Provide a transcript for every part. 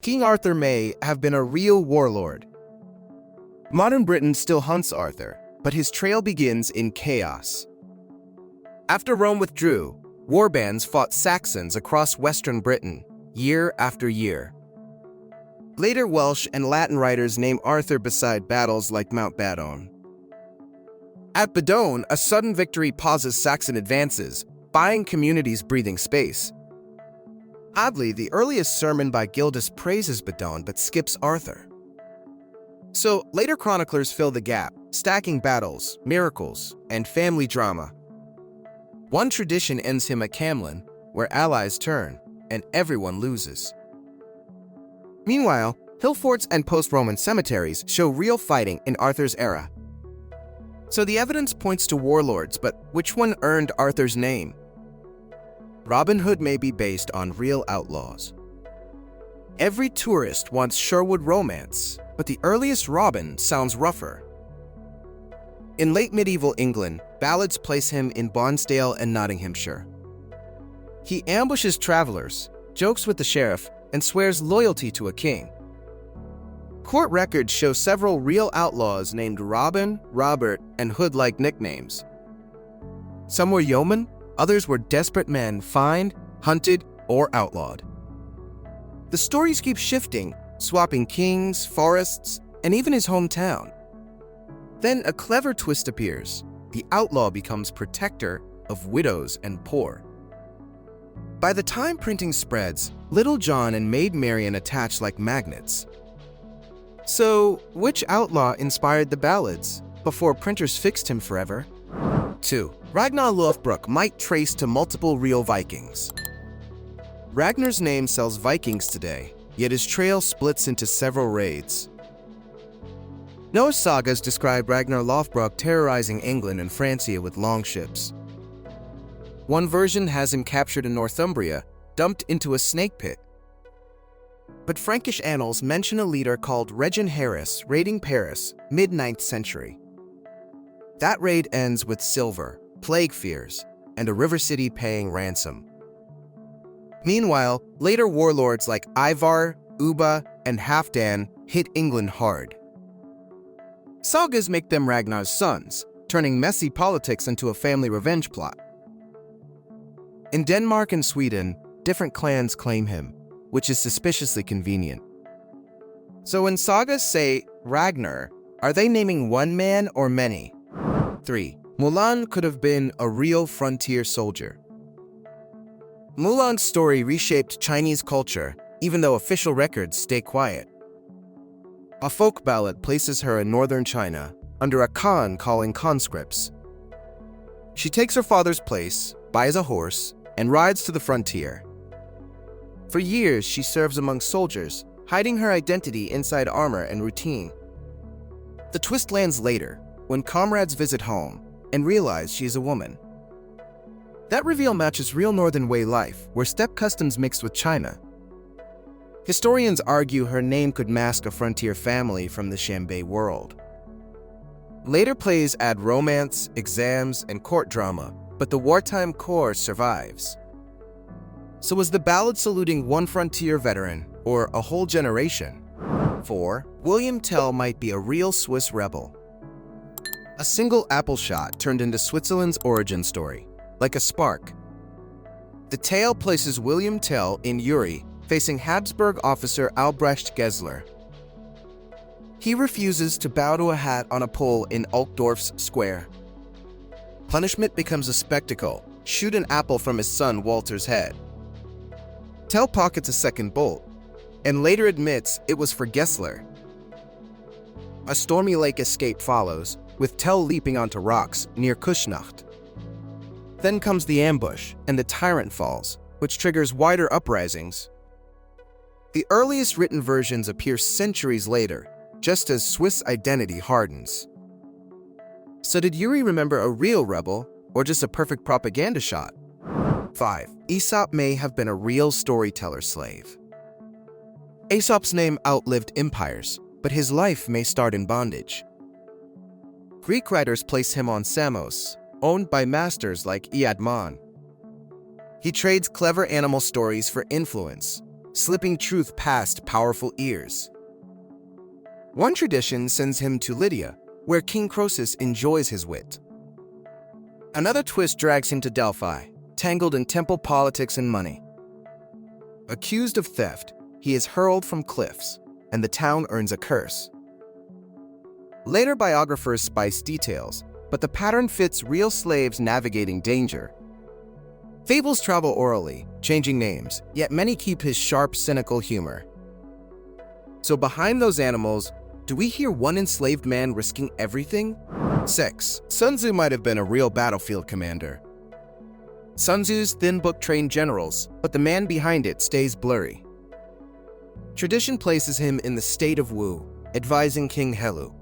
King Arthur may have been a real warlord. Modern Britain still hunts Arthur, but his trail begins in chaos. After Rome withdrew, warbands fought Saxons across western Britain, year after year. Later Welsh and Latin writers name Arthur beside battles like Mount Badon. At Badon, a sudden victory pauses Saxon advances, buying communities breathing space. Oddly, the earliest sermon by Gildas praises Badon but skips Arthur. So, later chroniclers fill the gap, stacking battles, miracles, and family drama. One tradition ends him at Camlan, where allies turn, and everyone loses. Meanwhile, hill forts and post-Roman cemeteries show real fighting in Arthur's era. So the evidence points to warlords, but which one earned Arthur's name? Robin Hood may be based on real outlaws. Every tourist wants Sherwood romance, but the earliest Robin sounds rougher. In late medieval England, ballads place him in Barnsdale and Nottinghamshire. He ambushes travelers, jokes with the sheriff, and swears loyalty to a king. Court records show several real outlaws named Robin, Robert, and Hood-like nicknames. Some were yeomen, others were desperate men fined, hunted, or outlawed. The stories keep shifting, swapping kings, forests, and even his hometown. Then a clever twist appears. The outlaw becomes protector of widows and poor. By the time printing spreads, Little John and Maid Marian attach like magnets. So, which outlaw inspired the ballads before printers fixed him forever? 2. Ragnar Lothbrok might trace to multiple real Vikings. Ragnar's name sells Vikings today, yet his trail splits into several raids. Norse sagas describe Ragnar Lothbrok terrorizing England and Francia with longships. One version has him captured in Northumbria, dumped into a snake pit. But Frankish annals mention a leader called Regin Harris raiding Paris, mid-9th century. That raid ends with silver, plague fears, and a river city paying ransom. Meanwhile, later warlords like Ivar, Ubba, and Halfdan hit England hard. Sagas make them Ragnar's sons, turning messy politics into a family revenge plot. In Denmark and Sweden, different clans claim him, which is suspiciously convenient. So when sagas say Ragnar, are they naming one man or many? 3. Mulan could have been a real frontier soldier. Mulan's story reshaped Chinese culture, even though official records stay quiet. A folk ballad places her in northern China, under a Khan calling conscripts. She takes her father's place, buys a horse, and rides to the frontier. For years, she serves among soldiers, hiding her identity inside armor and routine. The twist lands later, when comrades visit home and realize she is a woman. That reveal matches real Northern Wei life, where steppe customs mixed with China. Historians argue her name could mask a frontier family from the Xianbei world. Later plays add romance, exams, and court drama, but the wartime core survives. So was the ballad saluting one frontier veteran, or a whole generation? 4. William Tell might be a real Swiss rebel. A single apple shot turned into Switzerland's origin story, like a spark. The tale places William Tell in Uri, facing Habsburg officer Albrecht Gesler. He refuses to bow to a hat on a pole in Altdorf's square. Punishment becomes a spectacle. Shoot an apple from his son Walter's head. Tell pockets a second bolt, and later admits it was for Gesler. A stormy lake escape follows, with Tell leaping onto rocks near Kuschnacht. Then comes the ambush, and the tyrant falls, which triggers wider uprisings. The earliest written versions appear centuries later, just as Swiss identity hardens. So did Uri remember a real rebel, or just a perfect propaganda shot? 5. Aesop may have been a real storyteller slave. Aesop's name outlived empires, but his life may start in bondage. Greek writers place him on Samos, owned by masters like Iadmon. He trades clever animal stories for influence, slipping truth past powerful ears. One tradition sends him to Lydia, where King Croesus enjoys his wit. Another twist drags him to Delphi, tangled in temple politics and money. Accused of theft, he is hurled from cliffs, and the town earns a curse. Later biographers spice details, but the pattern fits real slaves navigating danger. Fables travel orally, changing names, yet many keep his sharp, cynical humor. So behind those animals, do we hear one enslaved man risking everything? 6. Sun Tzu might have been a real battlefield commander. Sun Tzu's thin book trained generals, but the man behind it stays blurry. Tradition places him in the state of Wu, advising King Helu.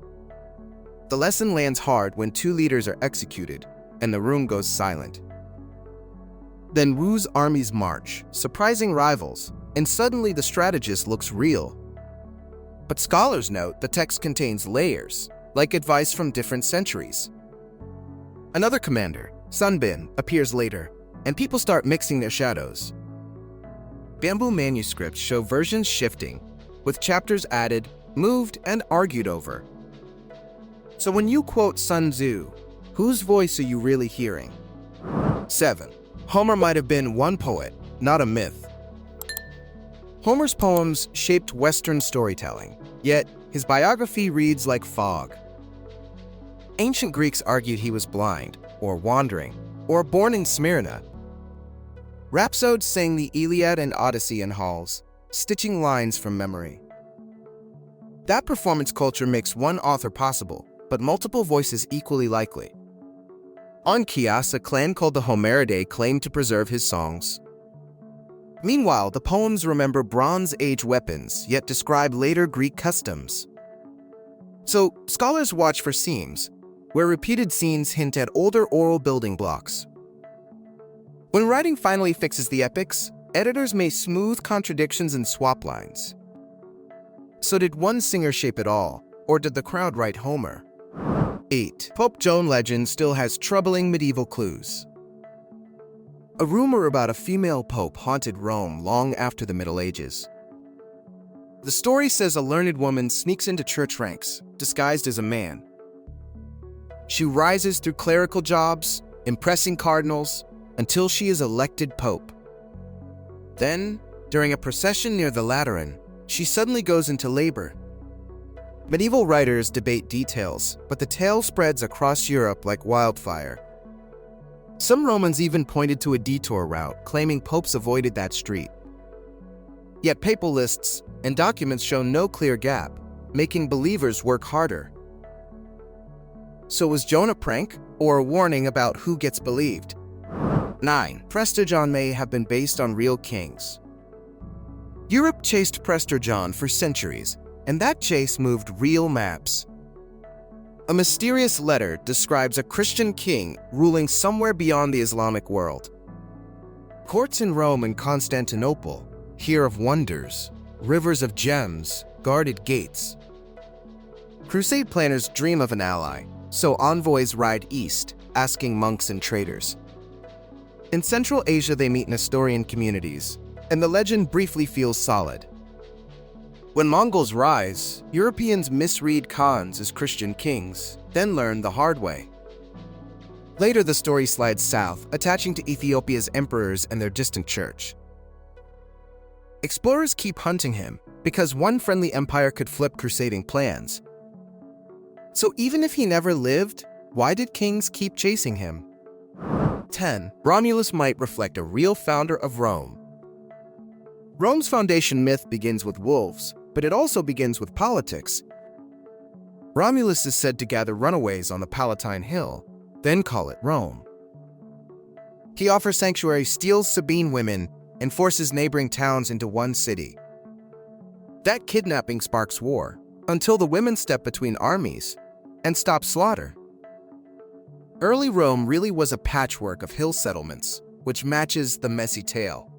The lesson lands hard when two leaders are executed, and the room goes silent. Then Wu's armies march, surprising rivals, and suddenly the strategist looks real. But scholars note the text contains layers, like advice from different centuries. Another commander, Sun Bin, appears later, and people start mixing their shadows. Bamboo manuscripts show versions shifting, with chapters added, moved, and argued over. So when you quote Sun Tzu, whose voice are you really hearing? 7. Homer might have been one poet, not a myth. Homer's poems shaped Western storytelling, yet his biography reads like fog. Ancient Greeks argued he was blind, or wandering, or born in Smyrna. Rhapsodes sang the Iliad and Odyssey in halls, stitching lines from memory. That performance culture makes one author possible, but multiple voices equally likely. On Chios, a clan called the Homeridae claimed to preserve his songs. Meanwhile, the poems remember Bronze Age weapons, yet describe later Greek customs. So, scholars watch for seams, where repeated scenes hint at older oral building blocks. When writing finally fixes the epics, editors may smooth contradictions and swap lines. So did one singer shape it all, or did the crowd write Homer? 8. Pope Joan legend still has troubling medieval clues. A rumor about a female pope haunted Rome long after the Middle Ages. The story says a learned woman sneaks into church ranks, disguised as a man. She rises through clerical jobs, impressing cardinals, until she is elected pope. Then, during a procession near the Lateran, she suddenly goes into labor. Medieval writers debate details, but the tale spreads across Europe like wildfire. Some Romans even pointed to a detour route, claiming popes avoided that street. Yet papal lists and documents show no clear gap, making believers work harder. So was Joan a prank, or a warning about who gets believed? 9. Prester John may have been based on real kings. Europe chased Prester John for centuries, and that chase moved real maps. A mysterious letter describes a Christian king ruling somewhere beyond the Islamic world. Courts in Rome and Constantinople hear of wonders, rivers of gems, guarded gates. Crusade planners dream of an ally, so envoys ride east, asking monks and traders. In Central Asia, they meet Nestorian communities, and the legend briefly feels solid. When Mongols rise, Europeans misread Khans as Christian kings, then learn the hard way. Later, the story slides south, attaching to Ethiopia's emperors and their distant church. Explorers keep hunting him, because one friendly empire could flip crusading plans. So even if he never lived, why did kings keep chasing him? 10. Romulus might reflect a real founder of Rome. Rome's foundation myth begins with wolves, but it also begins with politics. Romulus is said to gather runaways on the Palatine Hill, then call it Rome. He offers sanctuary, steals Sabine women, and forces neighboring towns into one city. That kidnapping sparks war, until the women step between armies and stop slaughter. Early Rome really was a patchwork of hill settlements, which matches the messy tale.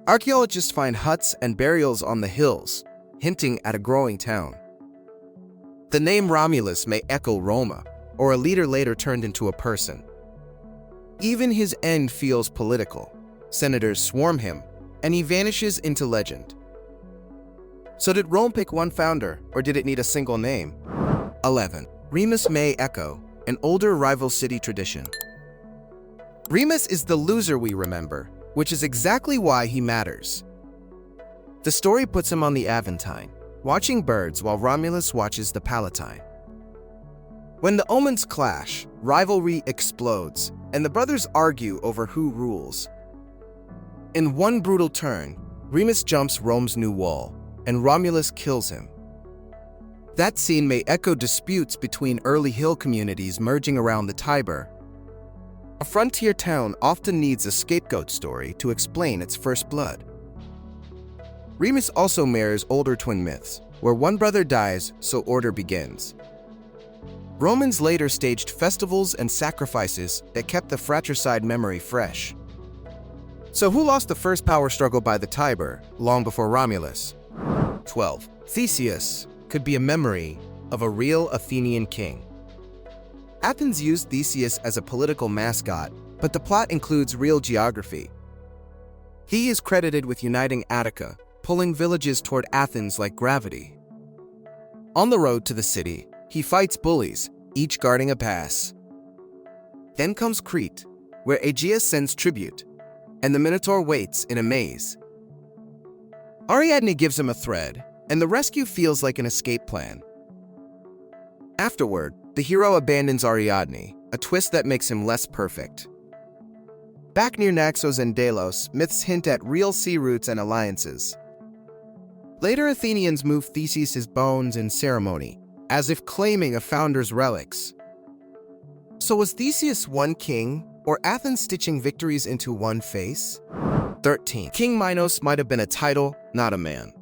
Archaeologists find huts and burials on the hills, hinting at a growing town. The name Romulus may echo Roma, or a leader later turned into a person. Even his end feels political. Senators swarm him, and he vanishes into legend. So did Rome pick one founder, or did it need a single name? 11. Remus may echo, an older rival city tradition. Remus is the loser we remember, which is exactly why he matters. The story puts him on the Aventine, watching birds while Romulus watches the Palatine. When the omens clash, rivalry explodes, and the brothers argue over who rules. In one brutal turn, Remus jumps Rome's new wall, and Romulus kills him. That scene may echo disputes between early hill communities merging around the Tiber. A frontier town often needs a scapegoat story to explain its first blood. Remus also mirrors older twin myths, where one brother dies so order begins. Romans later staged festivals and sacrifices that kept the fratricide memory fresh. So who lost the first power struggle by the Tiber, long before Romulus? 12. Theseus could be a memory of a real Athenian king. Athens used Theseus as a political mascot, but the plot includes real geography. He is credited with uniting Attica, pulling villages toward Athens like gravity. On the road to the city, he fights bullies, each guarding a pass. Then comes Crete, where Aegeus sends tribute, and the Minotaur waits in a maze. Ariadne gives him a thread, and the rescue feels like an escape plan. Afterward, the hero abandons Ariadne, a twist that makes him less perfect. Back near Naxos and Delos, myths hint at real sea routes and alliances. Later Athenians move Theseus' bones in ceremony, as if claiming a founder's relics. So was Theseus one king, or Athens stitching victories into one face? 13. King Minos might have been a title, not a man.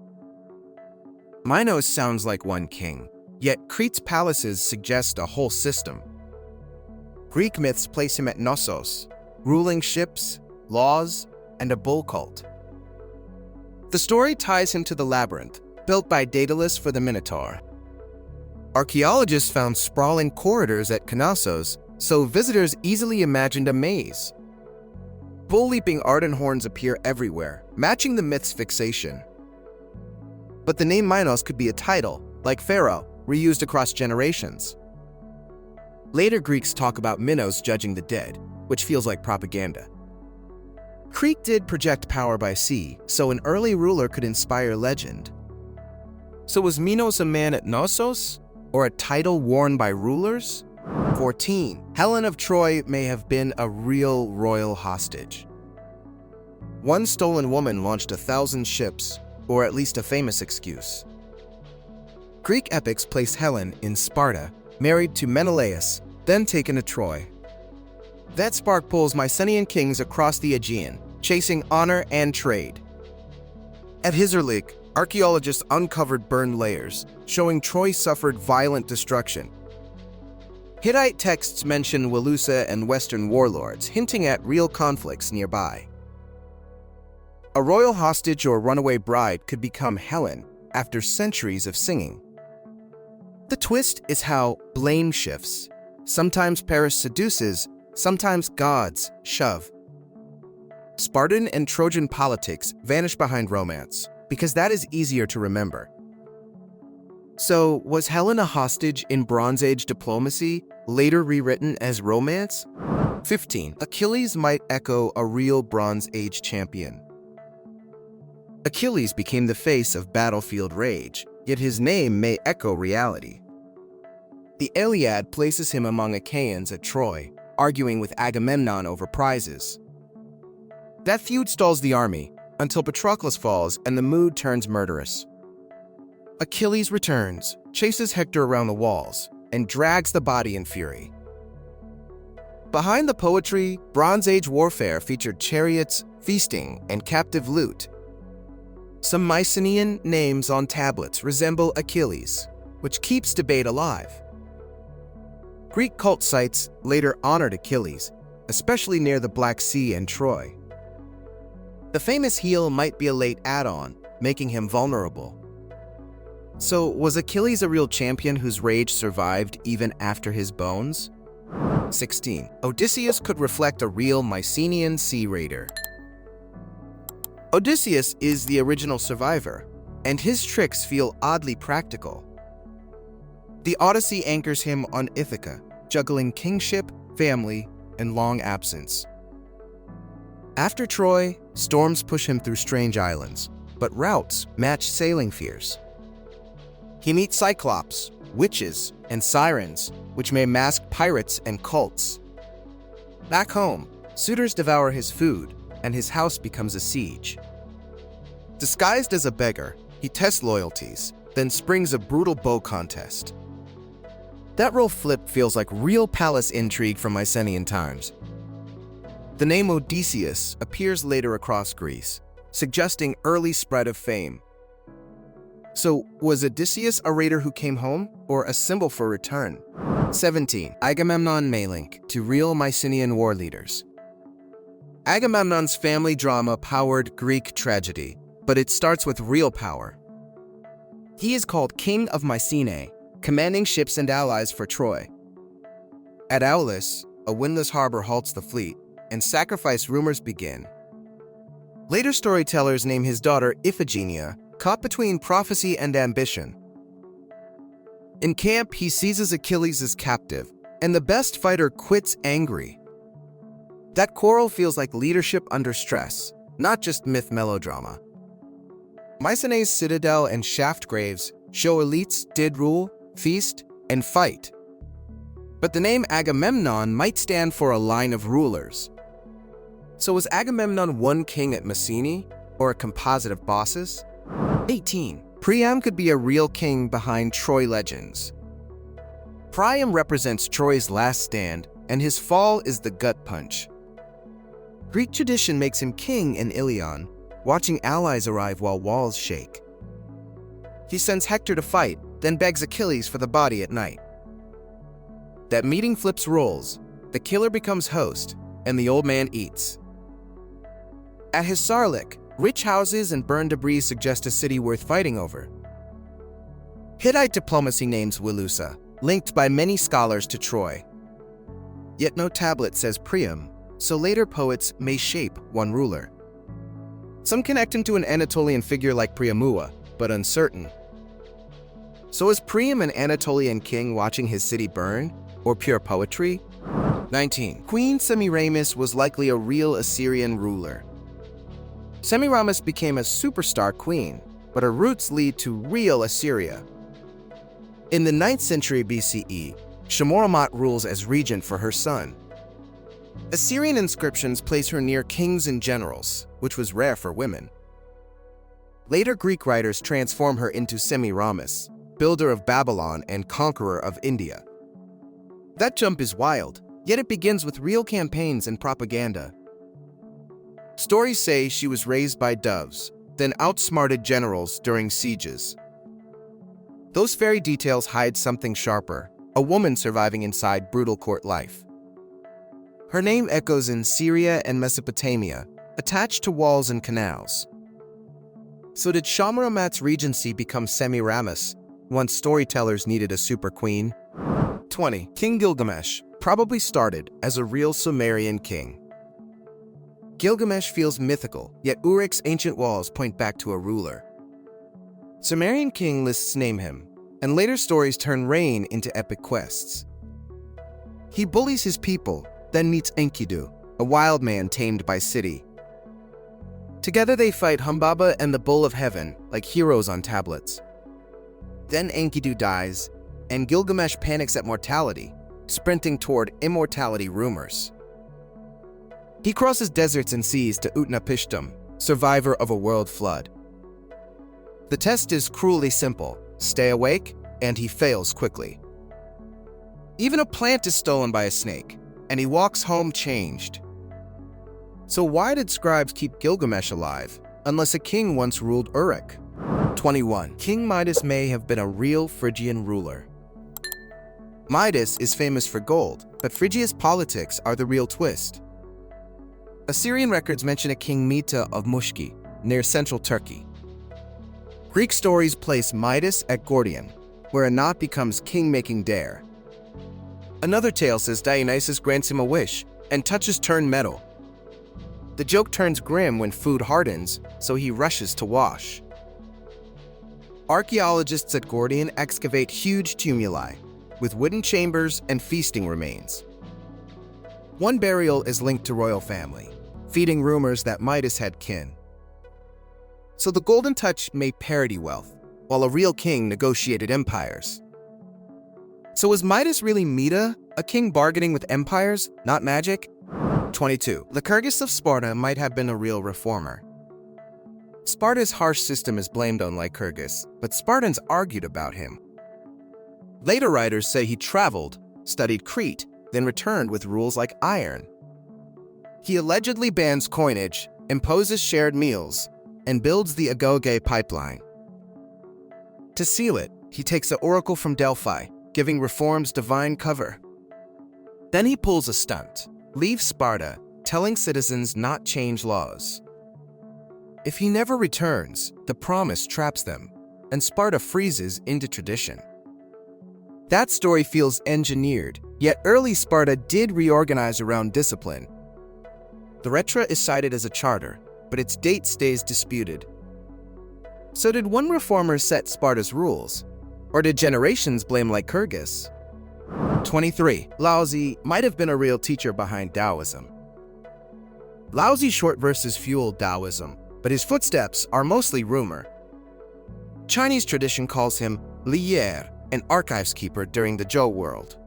Minos sounds like one king, yet Crete's palaces suggest a whole system. Greek myths place him at Knossos, ruling ships, laws, and a bull cult. The story ties him to the labyrinth, built by Daedalus for the Minotaur. Archaeologists found sprawling corridors at Knossos, so visitors easily imagined a maze. Bull-leaping Arden horns appear everywhere, matching the myth's fixation. But the name Minos could be a title, like Pharaoh, reused across generations. Later Greeks talk about Minos judging the dead, which feels like propaganda. Crete did project power by sea, so an early ruler could inspire legend. So was Minos a man at Knossos, or a title worn by rulers? 14. Helen of Troy may have been a real royal hostage. One stolen woman launched 1,000 ships, or at least a famous excuse. Greek epics place Helen in Sparta, married to Menelaus, then taken to Troy. That spark pulls Mycenaean kings across the Aegean, chasing honor and trade. At Hizarlik, archaeologists uncovered burned layers, showing Troy suffered violent destruction. Hittite texts mention Wilusa and Western warlords, hinting at real conflicts nearby. A royal hostage or runaway bride could become Helen after centuries of singing. The twist is how blame shifts. Sometimes Paris seduces, sometimes gods shove. Spartan and Trojan politics vanish behind romance, because that is easier to remember. So, was Helen a hostage in Bronze Age diplomacy, later rewritten as romance? 15. Achilles might echo a real Bronze Age champion. Achilles became the face of battlefield rage, yet his name may echo reality. The Iliad places him among Achaeans at Troy, arguing with Agamemnon over prizes. That feud stalls the army, until Patroclus falls and the mood turns murderous. Achilles returns, chases Hector around the walls, and drags the body in fury. Behind the poetry, Bronze Age warfare featured chariots, feasting, and captive loot. Some Mycenaean names on tablets resemble Achilles, which keeps debate alive. Greek cult sites later honored Achilles, especially near the Black Sea and Troy. The famous heel might be a late add-on, making him vulnerable. So, was Achilles a real champion whose rage survived even after his bones? 16. Odysseus could reflect a real Mycenaean sea raider. Odysseus is the original survivor, and his tricks feel oddly practical. The Odyssey anchors him on Ithaca, juggling kingship, family, and long absence. After Troy, storms push him through strange islands, but routes match sailing fears. He meets Cyclops, witches, and sirens, which may mask pirates and cults. Back home, suitors devour his food, and his house becomes a siege. Disguised as a beggar, he tests loyalties, then springs a brutal bow contest. That role flip feels like real palace intrigue from Mycenaean times. The name Odysseus appears later across Greece, suggesting early spread of fame. So, was Odysseus a raider who came home, or a symbol for return? 17. Agamemnon may link to real Mycenaean war leaders. Agamemnon's family drama powered Greek tragedy, but it starts with real power. He is called King of Mycenae, commanding ships and allies for Troy. At Aulis, a windless harbor halts the fleet, and sacrifice rumors begin. Later storytellers name his daughter Iphigenia, caught between prophecy and ambition. In camp, he seizes Achilles as captive, and the best fighter quits angry. That quarrel feels like leadership under stress, not just myth melodrama. Mycenae's citadel and shaft graves show elites did rule, feast, and fight. But the name Agamemnon might stand for a line of rulers. So was Agamemnon one king at Mycenae, or a composite of bosses? 18. Priam could be a real king behind Troy legends. Priam represents Troy's last stand, and his fall is the gut punch. Greek tradition makes him king in Ilion, watching allies arrive while walls shake. He sends Hector to fight, then begs Achilles for the body at night. That meeting flips roles, the killer becomes host, and the old man eats. At Hisarlik, rich houses and burned debris suggest a city worth fighting over. Hittite diplomacy names Wilusa, linked by many scholars to Troy. Yet no tablet says Priam, so later poets may shape one ruler. Some connect him to an Anatolian figure like Priamua, but uncertain. So is Priam an Anatolian king watching his city burn, or pure poetry? 19. Queen Semiramis was likely a real Assyrian ruler. Semiramis became a superstar queen, but her roots lead to real Assyria. In the 9th century BCE, Shemaramat rules as regent for her son. Assyrian inscriptions place her near kings and generals, which was rare for women. Later Greek writers transform her into Semiramis, builder of Babylon and conqueror of India. That jump is wild, yet it begins with real campaigns and propaganda. Stories say she was raised by doves, then outsmarted generals during sieges. Those fairy details hide something sharper, a woman surviving inside brutal court life. Her name echoes in Syria and Mesopotamia, attached to walls and canals. So did Shamaramat's regency become Semiramis, once storytellers needed a super queen? 20. King Gilgamesh probably started as a real Sumerian king. Gilgamesh feels mythical, yet Uruk's ancient walls point back to a ruler. Sumerian king lists name him, and later stories turn rain into epic quests. He bullies his people, then meets Enkidu, a wild man tamed by Siti. Together they fight Humbaba and the Bull of Heaven like heroes on tablets. Then Enkidu dies, and Gilgamesh panics at mortality, sprinting toward immortality rumors. He crosses deserts and seas to Utnapishtim, survivor of a world flood. The test is cruelly simple: stay awake, and he fails quickly. Even a plant is stolen by a snake, and he walks home changed. So why did scribes keep Gilgamesh alive, unless a king once ruled Uruk? 21. King Midas may have been a real Phrygian ruler. Midas is famous for gold, but Phrygia's politics are the real twist. Assyrian records mention a king Mita of Mushki, near central Turkey. Greek stories place Midas at Gordion, where a knot becomes king-making dare. Another tale says Dionysus grants him a wish, and touches turn metal. The joke turns grim when food hardens, so he rushes to wash. Archaeologists at Gordian excavate huge tumuli, with wooden chambers and feasting remains. One burial is linked to royal family, feeding rumors that Midas had kin. So the Golden Touch may parody wealth, while a real king negotiated empires. So was Midas really Meta, a king bargaining with empires, not magic? 22. Lycurgus of Sparta might have been a real reformer. Sparta's harsh system is blamed on Lycurgus, but Spartans argued about him. Later writers say he traveled, studied Crete, then returned with rules like iron. He allegedly bans coinage, imposes shared meals, and builds the Agoge pipeline. To seal it, he takes the oracle from Delphi, giving reforms divine cover. Then he pulls a stunt, leaves Sparta, telling citizens not change laws. If he never returns, the promise traps them, and Sparta freezes into tradition. That story feels engineered, yet early Sparta did reorganize around discipline. The Retra is cited as a charter, but its date stays disputed. So did one reformer set Sparta's rules? Or did generations blame Lycurgus? 23. Laozi might have been a real teacher behind Taoism. Laozi's short verses fueled Taoism, but his footsteps are mostly rumor. Chinese tradition calls him Lier, an archives keeper during the Zhou world.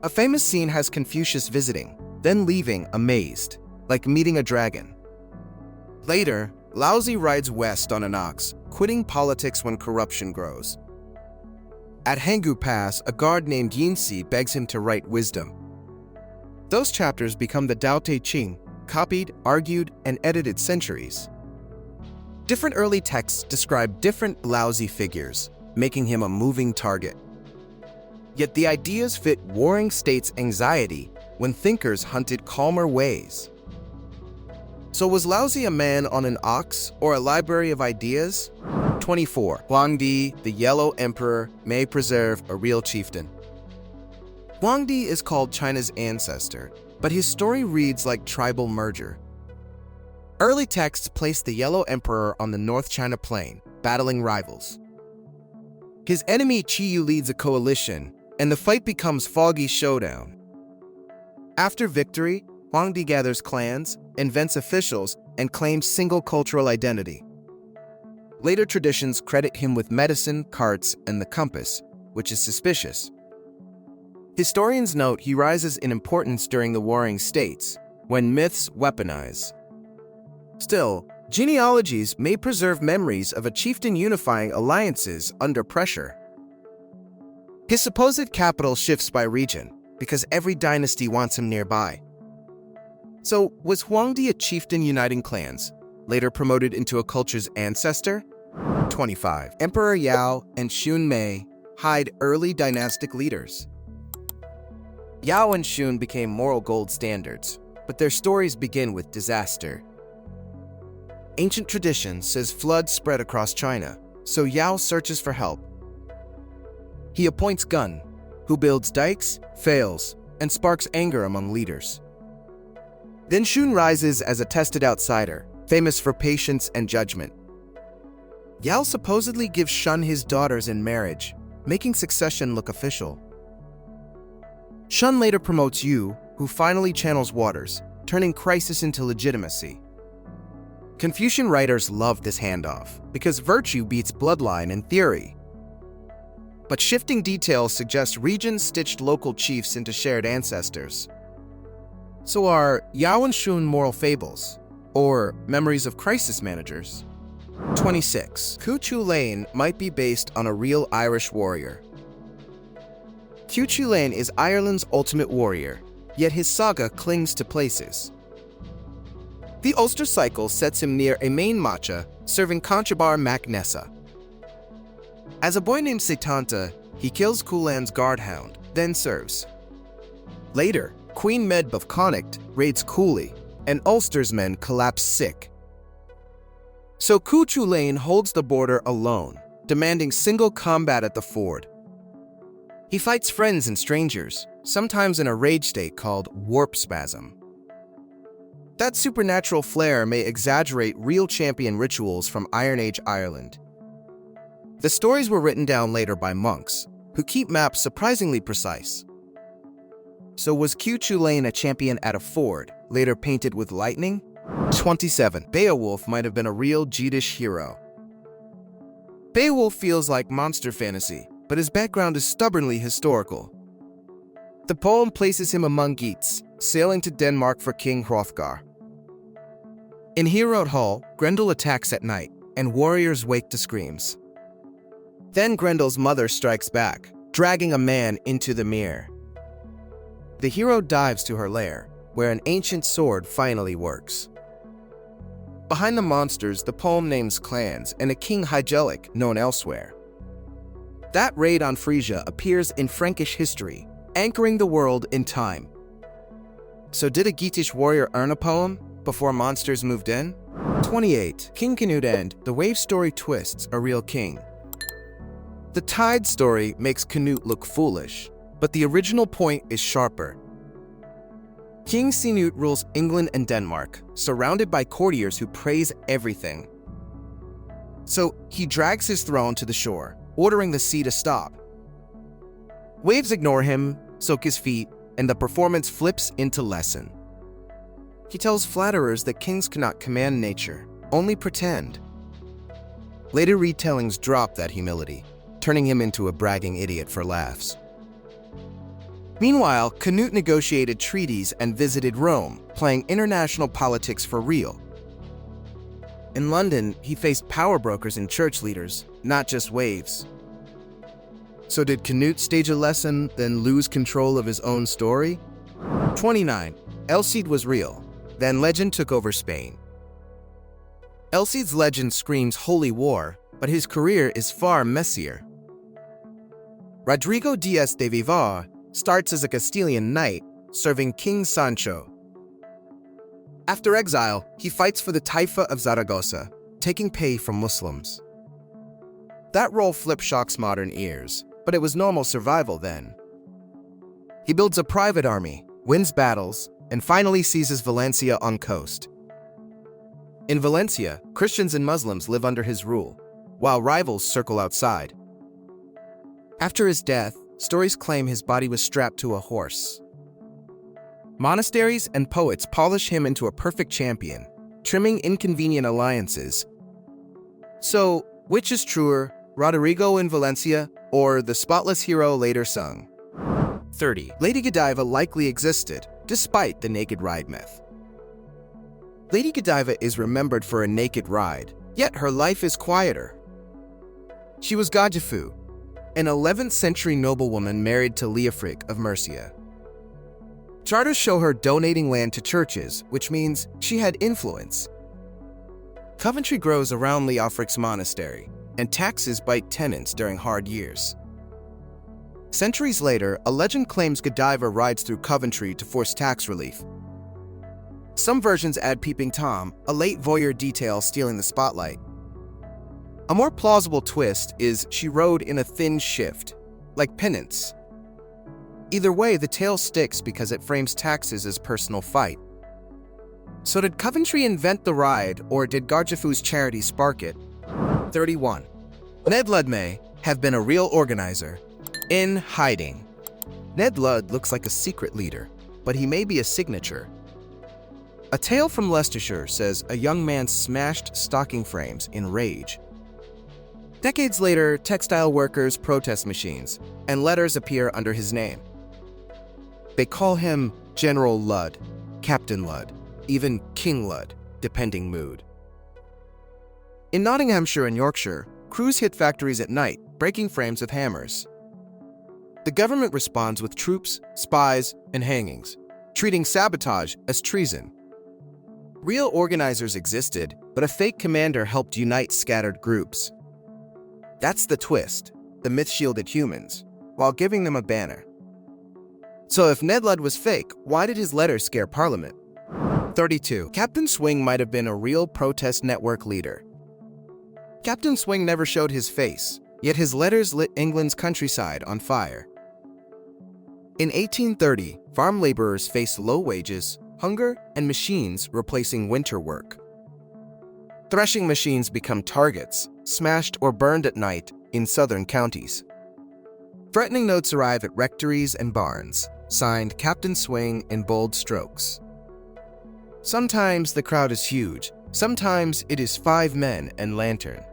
A famous scene has Confucius visiting, then leaving amazed, like meeting a dragon. Later, Laozi rides west on an ox, quitting politics when corruption grows. At Hanggu Pass, a guard named Yinsi begs him to write wisdom. Those chapters become the Tao Te Ching, copied, argued, and edited centuries. Different early texts describe different Laozi figures, making him a moving target. Yet the ideas fit warring states' anxiety when thinkers hunted calmer ways. So was Laozi a man on an ox or a library of ideas? 24. Huangdi, the Yellow Emperor, may preserve a real chieftain. Huangdi is called China's ancestor, but his story reads like tribal merger. Early texts place the Yellow Emperor on the North China Plain, battling rivals. His enemy Qiyu leads a coalition, and the fight becomes Foggy Showdown. After victory, Huangdi gathers clans, invents officials, and claims single cultural identity. Later traditions credit him with medicine, carts, and the compass, which is suspicious. Historians note he rises in importance during the Warring States, when myths weaponize. Still, genealogies may preserve memories of a chieftain unifying alliances under pressure. His supposed capital shifts by region, because every dynasty wants him nearby. So, was Huangdi a chieftain uniting clans, later promoted into a culture's ancestor? 25. Emperor Yao and Xun Mei hide early dynastic leaders. Yao and Xun became moral gold standards, but their stories begin with disaster. Ancient tradition says floods spread across China, so Yao searches for help. He appoints Gun, who builds dikes, fails, and sparks anger among leaders. Then Xun rises as a tested outsider, famous for patience and judgment. Yao supposedly gives Shun his daughters in marriage, making succession look official. Shun later promotes Yu, who finally channels waters, turning crisis into legitimacy. Confucian writers love this handoff, because virtue beats bloodline in theory. But shifting details suggest regions stitched local chiefs into shared ancestors. So are Yao and Xun moral fables, or memories of crisis managers? 26. Cu Chulainn might be based on a real Irish warrior. Cu Chulainn is Ireland's ultimate warrior, yet his saga clings to places. The Ulster cycle sets him near a main matcha, serving Conchobar Mac Nessa. As a boy named Setanta, he kills Culann's guardhound, then serves. Later, Queen Medb of Connacht raids Cooley, and Ulster's men collapse sick. So Cu Chulainn holds the border alone, demanding single combat at the ford. He fights friends and strangers, sometimes in a rage state called warp spasm. That supernatural flair may exaggerate real champion rituals from Iron Age Ireland. The stories were written down later by monks, who keep maps surprisingly precise. So was Q Chulainn a champion at a ford, later painted with lightning? 27. Beowulf might have been a real Geatish hero. Beowulf feels like monster fantasy, but his background is stubbornly historical. The poem places him among Geats, sailing to Denmark for King Hrothgar. In Heorot Hall, Grendel attacks at night, and warriors wake to screams. Then Grendel's mother strikes back, dragging a man into the mere. The hero dives to her lair, where an ancient sword finally works. Behind the monsters, the poem names clans and a king Hygelac known elsewhere. That raid on Frisia appears in Frankish history, anchoring the world in time. So did a Geatish warrior earn a poem before monsters moved in? 28. King Canute and the Wave story twists a real king. The Tide story makes Canute look foolish, but the original point is sharper. King Canute rules England and Denmark, surrounded by courtiers who praise everything. So he drags his throne to the shore, ordering the sea to stop. Waves ignore him, soak his feet, and the performance flips into lesson. He tells flatterers that kings cannot command nature, only pretend. Later retellings drop that humility, turning him into a bragging idiot for laughs. Meanwhile, Canute negotiated treaties and visited Rome, playing international politics for real. In London, he faced power brokers and church leaders, not just waves. So did Canute stage a lesson, then lose control of his own story? 29. El Cid was real, then legend took over Spain. El Cid's legend screams holy war, but his career is far messier. Rodrigo Diaz de Vivar starts as a Castilian knight, serving King Sancho. After exile, he fights for the Taifa of Zaragoza, taking pay from Muslims. That role flip shocks modern ears, but it was normal survival then. He builds a private army, wins battles, and finally seizes Valencia on coast. In Valencia, Christians and Muslims live under his rule, while rivals circle outside. After his death, stories claim his body was strapped to a horse. Monasteries and poets polish him into a perfect champion, trimming inconvenient alliances. So, which is truer, Rodrigo in Valencia or the spotless hero later sung? 30. Lady Godiva likely existed, despite the naked ride myth. Lady Godiva is remembered for a naked ride, yet her life is quieter. She was Godjefu, an 11th century noblewoman married to Leofric of Mercia. Charters show her donating land to churches, which means she had influence. Coventry grows around Leofric's monastery, and taxes bite tenants during hard years. Centuries later, a legend claims Godiva rides through Coventry to force tax relief. Some versions add Peeping Tom, a late voyeur detail stealing the spotlight. A more plausible twist is she rode in a thin shift, like penance. Either way, the tale sticks because it frames taxes as personal fight. So did Coventry invent the ride, or did Garjefu's charity spark it? 31. Ned Ludd may have been a real organizer, in hiding. Ned Ludd looks like a secret leader, but he may be a signature. A tale from Leicestershire says a young man smashed stocking frames in rage. Decades later, textile workers protest machines, and letters appear under his name. They call him General Ludd, Captain Ludd, even King Ludd, depending mood. In Nottinghamshire and Yorkshire, crews hit factories at night, breaking frames with hammers. The government responds with troops, spies, and hangings, treating sabotage as treason. Real organizers existed, but a fake commander helped unite scattered groups. That's the twist. The myth shielded humans, while giving them a banner. So if Ned Ludd was fake, why did his letters scare Parliament? 32. Captain Swing might have been a real protest network leader. Captain Swing never showed his face, yet his letters lit England's countryside on fire. In 1830, farm laborers faced low wages, hunger, and machines replacing winter work. Threshing machines become targets, smashed or burned at night in southern counties. Threatening notes arrive at rectories and barns, signed Captain Swing in bold strokes. Sometimes the crowd is huge, sometimes it is 5 men and lantern.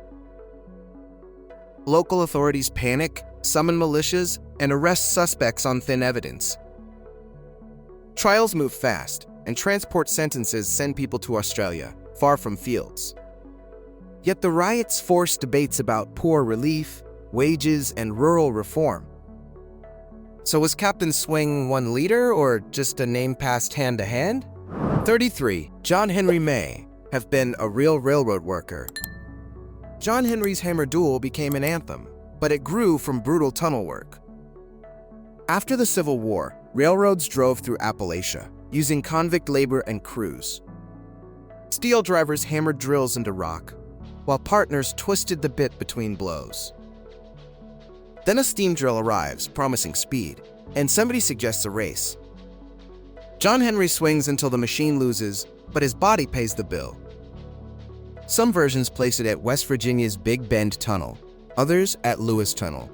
Local authorities panic, summon militias, and arrest suspects on thin evidence. Trials move fast, and transport sentences send people to Australia, far from fields. Yet the riots force debates about poor relief, wages, and rural reform. So was Captain Swing one leader, or just a name passed hand to hand? 33. John Henry May have been a real railroad worker. John Henry's hammer duel became an anthem, but it grew from brutal tunnel work. After the Civil War, railroads drove through Appalachia, using convict labor and crews. Steel drivers hammered drills into rock, while partners twisted the bit between blows. Then a steam drill arrives, promising speed, and somebody suggests a race. John Henry swings until the machine loses, but his body pays the bill. Some versions place it at West Virginia's Big Bend Tunnel, others at Lewis Tunnel.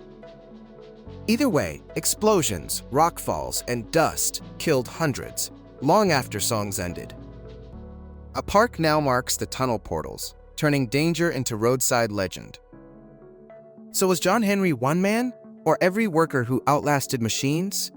Either way, explosions, rockfalls, and dust killed hundreds, long after songs ended. A park now marks the tunnel portals, turning danger into roadside legend. So was John Henry one man, or every worker who outlasted machines?